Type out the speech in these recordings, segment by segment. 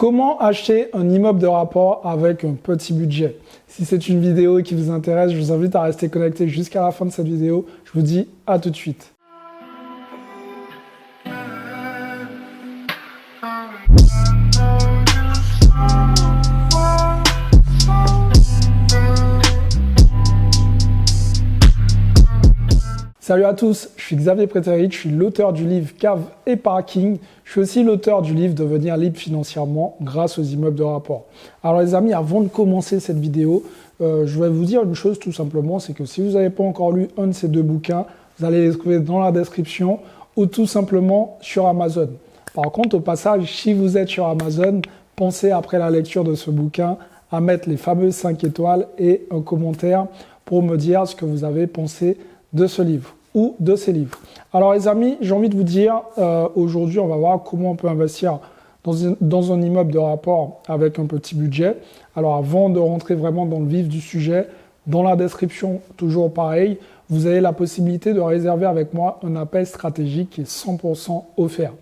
Comment acheter un immeuble de rapport avec un petit budget? Si c'est une vidéo qui vous intéresse, je vous invite à rester connecté jusqu'à la fin de cette vidéo. Je vous dis à tout de suite. Salut à tous, je suis Xavier Prétérit, je suis l'auteur du livre Cave et Parking. Je suis aussi l'auteur du livre Devenir libre financièrement grâce aux immeubles de rapport. Alors les amis, avant de commencer cette vidéo, je vais vous dire une chose tout simplement, c'est que si vous n'avez pas encore lu un de ces deux bouquins, vous allez les trouver dans la description ou tout simplement sur Amazon. Par contre, au passage, si vous êtes sur Amazon, pensez après la lecture de ce bouquin à mettre les fameuses 5 étoiles et un commentaire pour me dire ce que vous avez pensé de ce livre ou de ces livres. Alors les amis, j'ai envie de vous dire, aujourd'hui on va voir comment on peut investir dans un immeuble de rapport avec un petit budget. Alors avant de rentrer vraiment dans le vif du sujet, dans la description, toujours pareil, vous avez la possibilité de réserver avec moi un appel stratégique qui est 100% offert.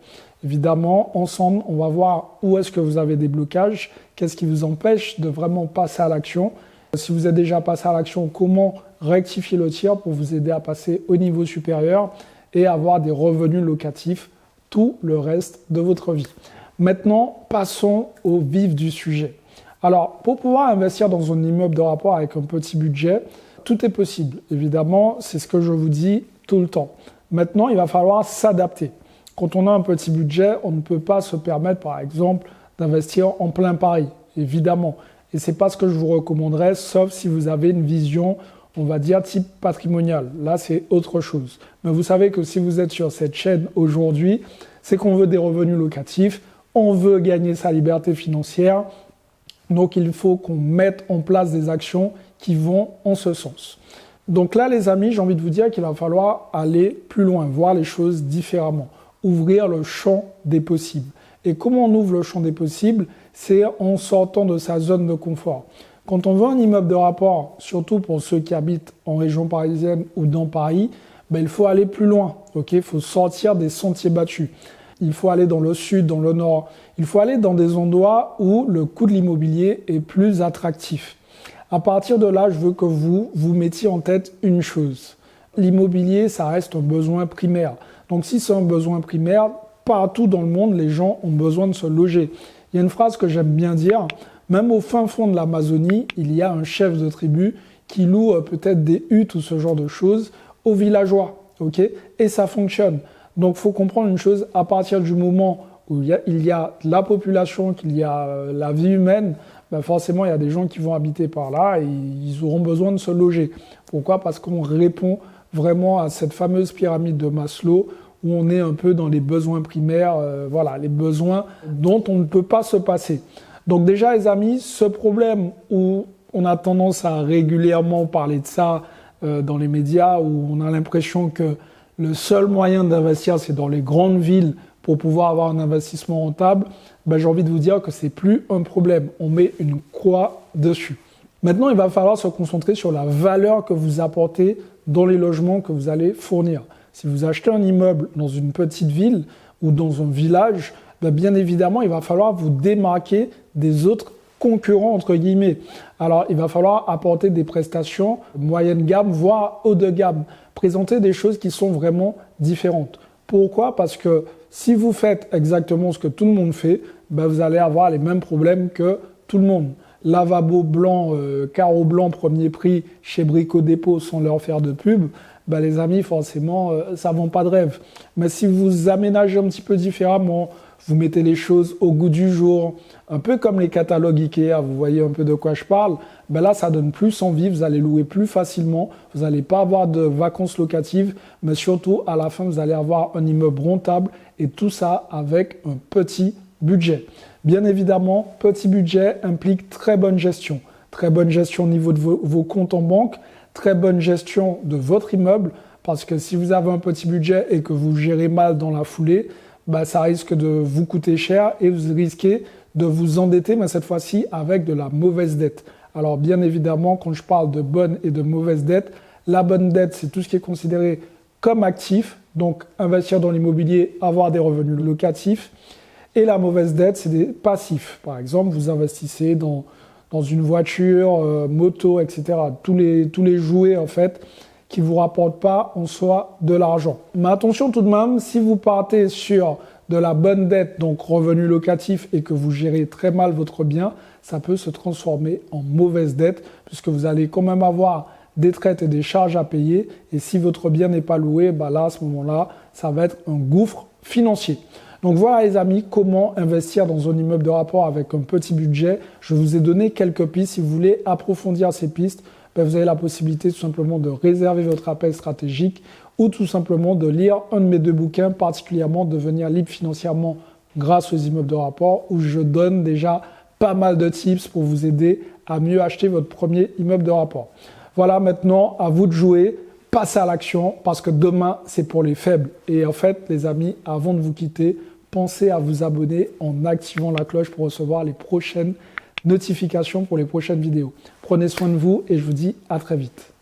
Évidemment, ensemble, on va voir où est-ce que vous avez des blocages, qu'est-ce qui vous empêche de vraiment passer à l'action. Si vous êtes déjà passé à l'action, comment rectifier le tir pour vous aider à passer au niveau supérieur et avoir des revenus locatifs tout le reste de votre vie. Maintenant, passons au vif du sujet. Alors, pour pouvoir investir dans un immeuble de rapport avec un petit budget, tout est possible. Évidemment, c'est ce que je vous dis tout le temps. Maintenant, il va falloir s'adapter. Quand on a un petit budget, on ne peut pas se permettre, par exemple, d'investir en plein Paris, évidemment. Et ce n'est pas ce que je vous recommanderais, sauf si vous avez une vision, on va dire, type patrimonial. Là, c'est autre chose. Mais vous savez que si vous êtes sur cette chaîne aujourd'hui, c'est qu'on veut des revenus locatifs, on veut gagner sa liberté financière. Donc, il faut qu'on mette en place des actions qui vont en ce sens. Donc là, les amis, j'ai envie de vous dire qu'il va falloir aller plus loin, voir les choses différemment, ouvrir le champ des possibles. Et comment on ouvre le champ des possibles? C'est en sortant de sa zone de confort. Quand on veut un immeuble de rapport, surtout pour ceux qui habitent en région parisienne ou dans Paris, il faut aller plus loin. Il faut sortir des sentiers battus. Il faut aller dans le sud, dans le nord. Il faut aller dans des endroits où le coût de l'immobilier est plus attractif. À partir de là, je veux que vous mettiez en tête une chose. L'immobilier, ça reste un besoin primaire. Donc si c'est un besoin primaire, partout dans le monde, les gens ont besoin de se loger. Il y a une phrase que j'aime bien dire, même au fin fond de l'Amazonie, il y a un chef de tribu qui loue peut-être des huttes ou ce genre de choses aux villageois. Et ça fonctionne. Donc il faut comprendre une chose, à partir du moment où il y a la population, qu'il y a la vie humaine, forcément il y a des gens qui vont habiter par là et ils auront besoin de se loger. Pourquoi? Parce qu'on répond vraiment à cette fameuse pyramide de Maslow, où on est un peu dans les besoins primaires, les besoins dont on ne peut pas se passer. Donc déjà les amis, ce problème où on a tendance à régulièrement parler de ça dans les médias, où on a l'impression que le seul moyen d'investir c'est dans les grandes villes pour pouvoir avoir un investissement rentable, j'ai envie de vous dire que c'est plus un problème, on met une croix dessus. Maintenant il va falloir se concentrer sur la valeur que vous apportez dans les logements que vous allez fournir. Si vous achetez un immeuble dans une petite ville ou dans un village, bien évidemment, il va falloir vous démarquer des autres concurrents, entre guillemets. Alors, il va falloir apporter des prestations moyenne gamme, voire haut de gamme. Présenter des choses qui sont vraiment différentes. Pourquoi? Parce que si vous faites exactement ce que tout le monde fait, vous allez avoir les mêmes problèmes que tout le monde. Lavabo blanc, carreau blanc, premier prix chez Brico Dépôt sans leur faire de pub, les amis, forcément, ça ne vend pas de rêve. Mais si vous aménagez un petit peu différemment, vous mettez les choses au goût du jour, un peu comme les catalogues Ikea, vous voyez un peu de quoi je parle, là, ça donne plus envie, vous allez louer plus facilement, vous n'allez pas avoir de vacances locatives, mais surtout, à la fin, vous allez avoir un immeuble rentable et tout ça avec un petit budget. Bien évidemment, petit budget implique très bonne gestion. Très bonne gestion au niveau de vos comptes en banque, très bonne gestion de votre immeuble, parce que si vous avez un petit budget et que vous gérez mal dans la foulée, ça risque de vous coûter cher et vous risquez de vous endetter, mais cette fois-ci avec de la mauvaise dette. Alors bien évidemment, quand je parle de bonne et de mauvaise dette, la bonne dette, c'est tout ce qui est considéré comme actif, donc investir dans l'immobilier, avoir des revenus locatifs. Et la mauvaise dette, c'est des passifs. Par exemple, vous investissez dans une voiture, moto, etc. Tous les jouets, en fait, qui ne vous rapportent pas en soi de l'argent. Mais attention tout de même, si vous partez sur de la bonne dette, donc revenu locatif, et que vous gérez très mal votre bien, ça peut se transformer en mauvaise dette, puisque vous allez quand même avoir des traites et des charges à payer. Et si votre bien n'est pas loué, bah là, à ce moment-là, ça va être un gouffre financier. Donc voilà les amis, comment investir dans un immeuble de rapport avec un petit budget. Je vous ai donné quelques pistes. Si vous voulez approfondir ces pistes, ben vous avez la possibilité tout simplement de réserver votre appel stratégique ou tout simplement de lire un de mes 2 bouquins, particulièrement Devenir libre financièrement grâce aux immeubles de rapport, où je donne déjà pas mal de tips pour vous aider à mieux acheter votre premier immeuble de rapport. Voilà, maintenant, à vous de jouer. Passez à l'action parce que demain, c'est pour les faibles. Et en fait, les amis, avant de vous quitter, pensez à vous abonner en activant la cloche pour recevoir les prochaines notifications pour les prochaines vidéos. Prenez soin de vous et je vous dis à très vite.